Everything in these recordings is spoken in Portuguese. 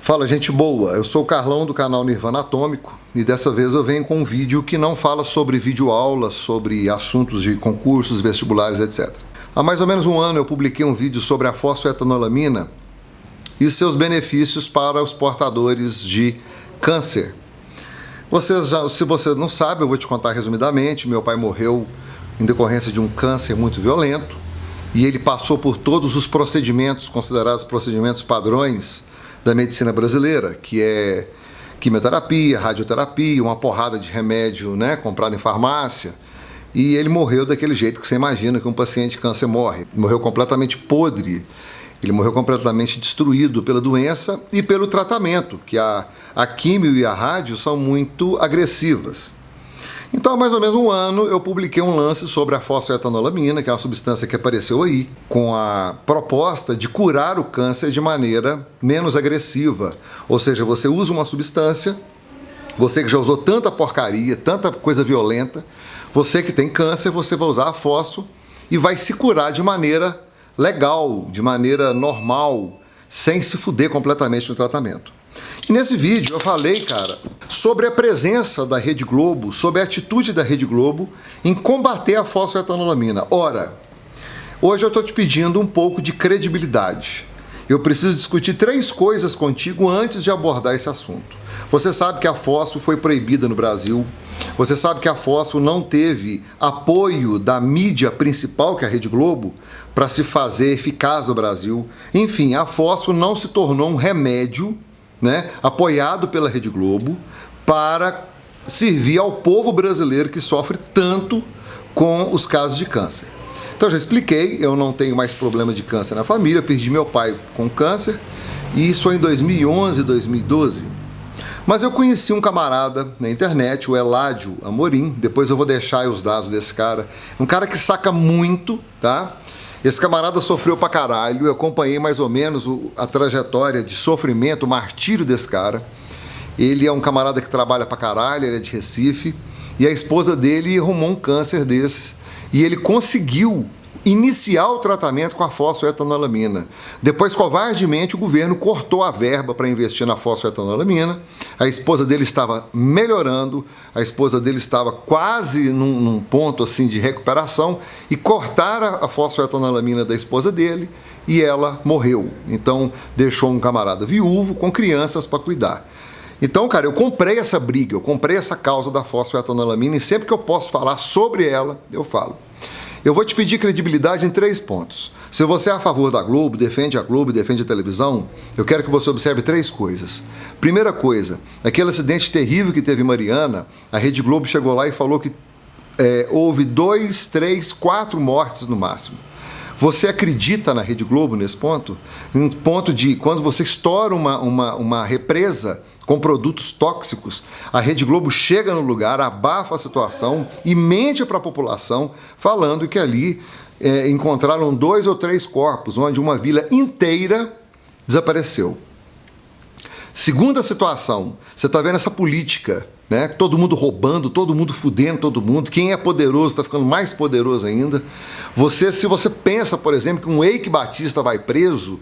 Fala, gente boa, eu sou o Carlão do canal Nirvana Atômico e dessa vez eu venho com um vídeo que não fala sobre videoaulas, sobre assuntos de concursos, vestibulares, etc. Há mais ou menos um ano eu publiquei um vídeo sobre a fosfoetanolamina e seus benefícios para os portadores de câncer. Se você não sabe, eu vou te contar resumidamente. Meu pai morreu em decorrência de um câncer muito violento e ele passou por todos os procedimentos considerados procedimentos padrões da medicina brasileira, que é quimioterapia, radioterapia, uma porrada de remédio, comprado em farmácia, e ele morreu daquele jeito que você imagina que um paciente de câncer morre. Morreu completamente podre, ele morreu completamente destruído pela doença e pelo tratamento, que a quimio e a rádio são muito agressivas. Então, há mais ou menos um ano, eu publiquei um lance sobre a fosfoetanolamina, que é uma substância que apareceu aí, com a proposta de curar o câncer de maneira menos agressiva. Ou seja, você usa uma substância, você que já usou tanta porcaria, tanta coisa violenta, você que tem câncer, você vai usar a fosfo e vai se curar de maneira legal, de maneira normal, sem se fuder completamente no tratamento. E nesse vídeo eu falei, cara, sobre a presença da Rede Globo, sobre a atitude da Rede Globo em combater a fosfoetanolamina. Ora, hoje eu estou te pedindo um pouco de credibilidade. Eu preciso discutir 3 coisas contigo antes de abordar esse assunto. Você sabe que a fosfo foi proibida no Brasil. Você sabe que a fosfo não teve apoio da mídia principal, que é a Rede Globo, para se fazer eficaz no Brasil. Enfim, a fosfo não se tornou um remédio, apoiado pela Rede Globo, para servir ao povo brasileiro que sofre tanto com os casos de câncer. Então, já expliquei, eu não tenho mais problema de câncer na família, perdi meu pai com câncer, e isso foi em 2011, 2012. Mas eu conheci um camarada na internet, o Eládio Amorim, depois eu vou deixar aí os dados desse cara, um cara que saca muito, tá? Esse camarada sofreu pra caralho, eu acompanhei mais ou menos a trajetória de sofrimento, o martírio desse cara. Ele é um camarada que trabalha pra caralho, ele é de Recife, e a esposa dele arrumou um câncer desses, e ele conseguiu iniciar o tratamento com a fosfoetanolamina. Depois, covardemente, o governo cortou a verba para investir na fosfoetanolamina. A esposa dele estava melhorando, a esposa dele estava quase num ponto assim de recuperação e cortaram a fosfoetanolamina da esposa dele e ela morreu. Então, deixou um camarada viúvo com crianças para cuidar. Então, cara, eu comprei essa briga, eu comprei essa causa da fosfoetanolamina e sempre que eu posso falar sobre ela, eu falo. Eu vou te pedir credibilidade em 3 pontos. Se você é a favor da Globo, defende a televisão, eu quero que você observe 3 coisas. Primeira coisa, aquele acidente terrível que teve em Mariana, a Rede Globo chegou lá e falou que houve 2, 3, 4 mortes no máximo. Você acredita na Rede Globo nesse ponto? Em ponto de quando você estoura uma represa com produtos tóxicos, a Rede Globo chega no lugar, abafa a situação e mente para a população falando que ali encontraram 2 ou 3 corpos, onde uma vila inteira desapareceu. Segunda situação, você está vendo essa política, todo mundo roubando, todo mundo fudendo todo mundo, quem é poderoso está ficando mais poderoso ainda. Se você pensa, por exemplo, que um Eike Batista vai preso,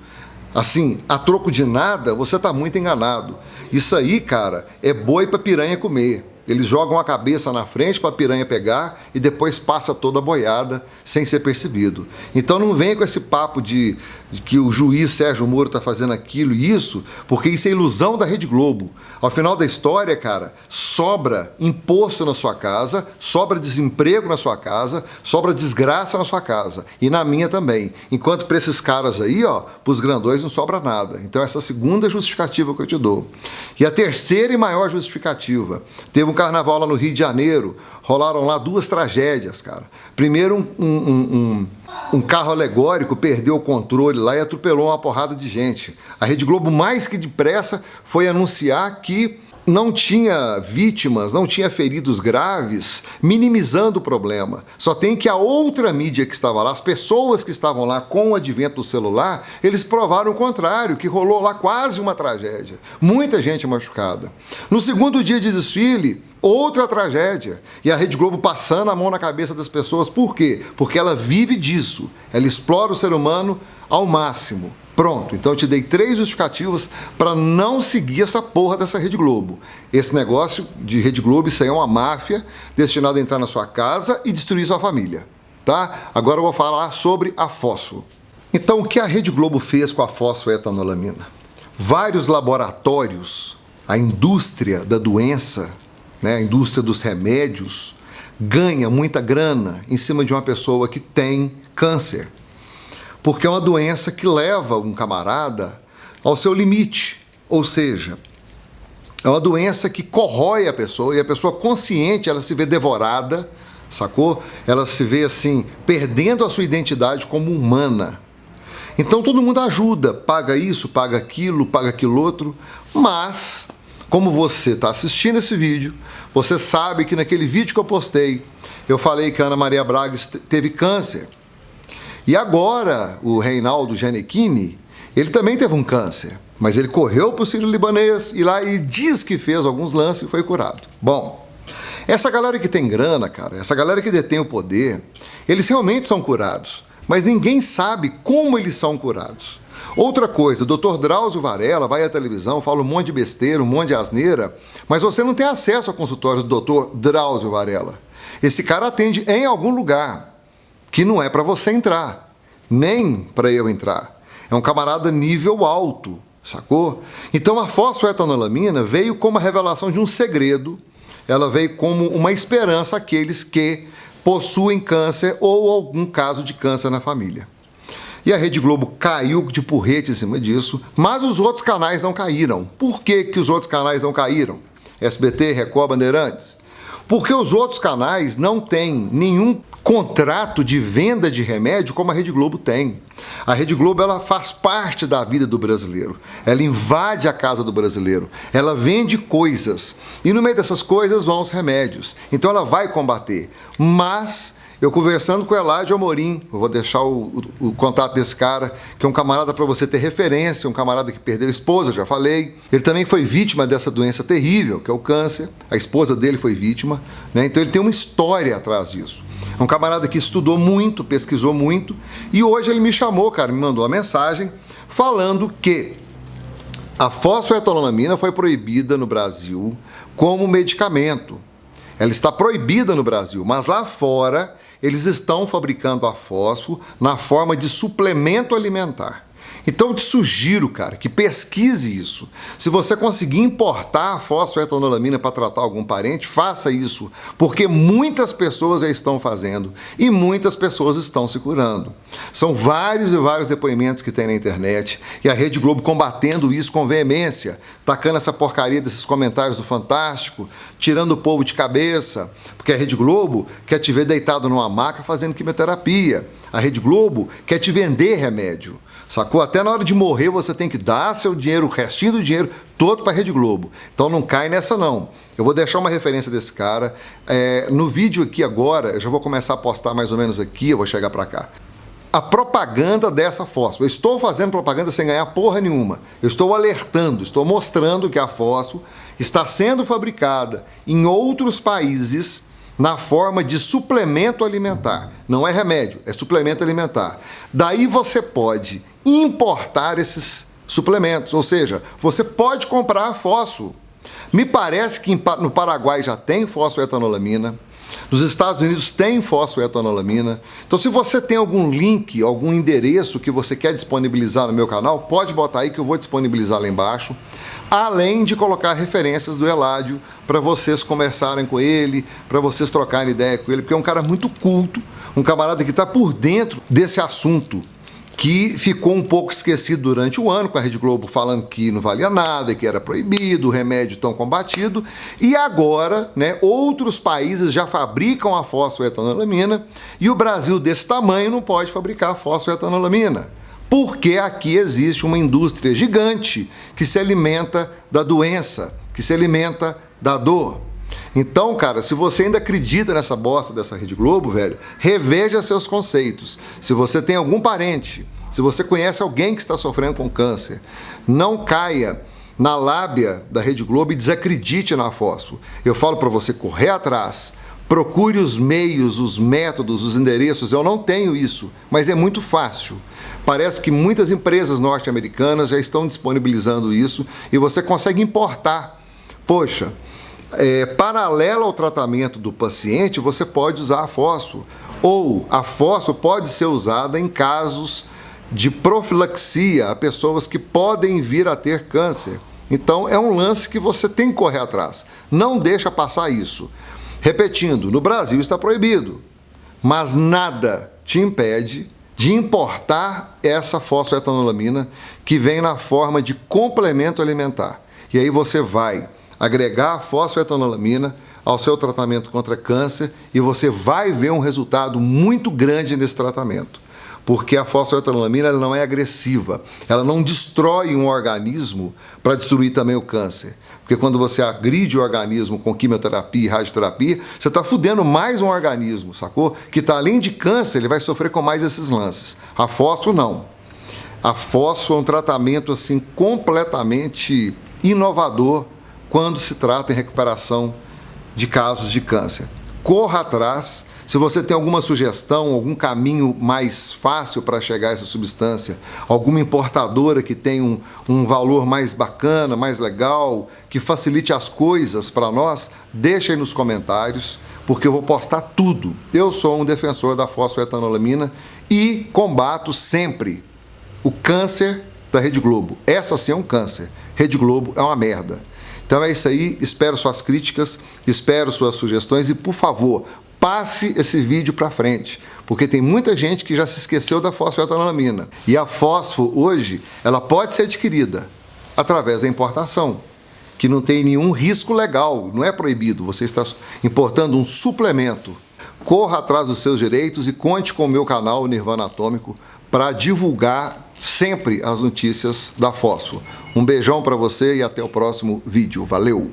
assim, a troco de nada, você está muito enganado. Isso aí, cara, é boi para piranha comer. Eles jogam a cabeça na frente para a piranha pegar e depois passa toda a boiada sem ser percebido. Então não venha com esse papo de que o juiz Sérgio Moro está fazendo aquilo e isso, porque isso é ilusão da Rede Globo. Ao final da história, cara, sobra imposto na sua casa, sobra desemprego na sua casa, sobra desgraça na sua casa e na minha também. Enquanto para esses caras aí, para os grandões não sobra nada. Então essa é a segunda justificativa que eu te dou. E a terceira e maior justificativa, teve um carnaval lá no Rio de Janeiro, rolaram lá 2 tragédias, cara. Primeiro, um carro alegórico perdeu o controle lá e atropelou uma porrada de gente. A Rede Globo, mais que depressa, foi anunciar que não tinha vítimas, não tinha feridos graves, minimizando o problema. Só tem que a outra mídia que estava lá, as pessoas que estavam lá com o advento do celular, eles provaram o contrário, que rolou lá quase uma tragédia. Muita gente machucada. No segundo dia de desfile, outra tragédia. E a Rede Globo passando a mão na cabeça das pessoas. Por quê? Porque ela vive disso. Ela explora o ser humano ao máximo. Pronto, então eu te dei 3 justificativas para não seguir essa porra dessa Rede Globo. Esse negócio de Rede Globo, isso aí é uma máfia destinada a entrar na sua casa e destruir sua família, tá? Agora eu vou falar sobre a fósforo. Então, o que a Rede Globo fez com a fosfoetanolamina? Vários laboratórios, a indústria da doença, né, a indústria dos remédios, ganha muita grana em cima de uma pessoa que tem câncer. Porque é uma doença que leva um camarada ao seu limite. Ou seja, é uma doença que corrói a pessoa e a pessoa consciente, ela se vê devorada, sacou? Ela se vê assim, perdendo a sua identidade como humana. Então todo mundo ajuda, paga isso, paga aquilo outro, mas como você está assistindo esse vídeo, você sabe que naquele vídeo que eu postei, eu falei que a Ana Maria Braga teve câncer. E agora, o Reinaldo Gianecchini, ele também teve um câncer, mas ele correu para o Sírio-Libanês e lá ele diz que fez alguns lances e foi curado. Bom, essa galera que tem grana, cara, essa galera que detém o poder, eles realmente são curados, mas ninguém sabe como eles são curados. Outra coisa, o Dr. Drauzio Varella vai à televisão, fala um monte de besteira, um monte de asneira, mas você não tem acesso ao consultório do Dr. Drauzio Varella. Esse cara atende em algum lugar que não é para você entrar, nem para eu entrar. É um camarada nível alto, sacou? Então a fosfoetanolamina veio como a revelação de um segredo, ela veio como uma esperança àqueles que possuem câncer ou algum caso de câncer na família. E a Rede Globo caiu de porrete em cima disso, mas os outros canais não caíram. Por que que os outros canais não caíram? SBT, Record, Bandeirantes? Porque os outros canais não têm nenhum contrato de venda de remédio como a Rede Globo tem. A Rede Globo, ela faz parte da vida do brasileiro. Ela invade a casa do brasileiro. Ela vende coisas. E no meio dessas coisas vão os remédios. Então ela vai combater. Mas eu conversando com o Eladio Amorim, eu vou deixar o contato desse cara, que é um camarada para você ter referência, um camarada que perdeu a esposa, já falei. Ele também foi vítima dessa doença terrível, que é o câncer. A esposa dele foi vítima, né? Então ele tem uma história atrás disso. É um camarada que estudou muito, pesquisou muito, e hoje ele me chamou, cara, me mandou uma mensagem falando que a fosfoetanolamina foi proibida no Brasil como medicamento. Ela está proibida no Brasil, mas lá fora eles estão fabricando a fósforo na forma de suplemento alimentar. Então eu te sugiro, cara, que pesquise isso. Se você conseguir importar a fosfoetanolamina para tratar algum parente, faça isso, porque muitas pessoas já estão fazendo e muitas pessoas estão se curando. São vários e vários depoimentos que tem na internet e a Rede Globo combatendo isso com veemência, tacando essa porcaria desses comentários do Fantástico, tirando o povo de cabeça, porque a Rede Globo quer te ver deitado numa maca fazendo quimioterapia. A Rede Globo quer te vender remédio. Sacou? Até na hora de morrer você tem que dar seu dinheiro, o restinho do dinheiro, todo para a Rede Globo. Então não cai nessa não. Eu vou deixar uma referência desse cara. No vídeo aqui agora, eu já vou começar a postar mais ou menos aqui, eu vou chegar para cá. A propaganda dessa fósforo. Eu estou fazendo propaganda sem ganhar porra nenhuma. Eu estou alertando, estou mostrando que a fósforo está sendo fabricada em outros países na forma de suplemento alimentar. Não é remédio, é suplemento alimentar. Daí você pode importar esses suplementos, ou seja, você pode comprar fósforo. Me parece que no Paraguai já tem fosfoetanolamina, nos Estados Unidos tem fosfoetanolamina. Então se você tem algum link, algum endereço que você quer disponibilizar no meu canal, pode botar aí que eu vou disponibilizar lá embaixo. Além de colocar referências do Eladio para vocês conversarem com ele, para vocês trocarem ideia com ele, porque é um cara muito culto, um camarada que está por dentro desse assunto, que ficou um pouco esquecido durante o ano, com a Rede Globo falando que não valia nada, que era proibido, o remédio tão combatido, e agora, né, outros países já fabricam a fosfoetanolamina, e o Brasil desse tamanho não pode fabricar a fosfoetanolamina. Porque aqui existe uma indústria gigante que se alimenta da doença, que se alimenta da dor. Então, cara, se você ainda acredita nessa bosta dessa Rede Globo, velho, reveja seus conceitos. Se você tem algum parente, se você conhece alguém que está sofrendo com câncer, não caia na lábia da Rede Globo e desacredite na fósforo. Eu falo para você correr atrás, procure os meios, os métodos, os endereços. Eu não tenho isso, mas é muito fácil. Parece que muitas empresas norte-americanas já estão disponibilizando isso e você consegue importar. Poxa, paralelo ao tratamento do paciente, você pode usar a fósforo. Ou a fósforo pode ser usada em casos de profilaxia a pessoas que podem vir a ter câncer. Então é um lance que você tem que correr atrás. Não deixa passar isso. Repetindo, no Brasil está proibido, mas nada te impede de importar essa fosfoetanolamina que vem na forma de complemento alimentar. E aí você vai agregar a fosfoetanolamina ao seu tratamento contra câncer e você vai ver um resultado muito grande nesse tratamento. Porque a fosfoetanolamina ela não é agressiva, ela não destrói um organismo para destruir também o câncer. Porque quando você agride o organismo com quimioterapia e radioterapia, você está fudendo mais um organismo, sacou? Que está além de câncer, ele vai sofrer com mais esses lances. A fósforo não. A fósforo é um tratamento assim completamente inovador quando se trata em recuperação de casos de câncer. Corra atrás. Se você tem alguma sugestão, algum caminho mais fácil para chegar a essa substância, alguma importadora que tem um valor mais bacana, mais legal, que facilite as coisas para nós, deixa aí nos comentários, porque eu vou postar tudo. Eu sou um defensor da fosfoetanolamina e combato sempre o câncer da Rede Globo. Essa sim é um câncer. Rede Globo é uma merda. Então é isso aí, espero suas críticas, espero suas sugestões e, por favor, passe esse vídeo para frente, porque tem muita gente que já se esqueceu da fosfoetanolamina. E a fósforo hoje, ela pode ser adquirida através da importação, que não tem nenhum risco legal, não é proibido, você está importando um suplemento. Corra atrás dos seus direitos e conte com o meu canal Nirvana Atômico para divulgar sempre as notícias da fósforo. Um beijão para você e até o próximo vídeo. Valeu!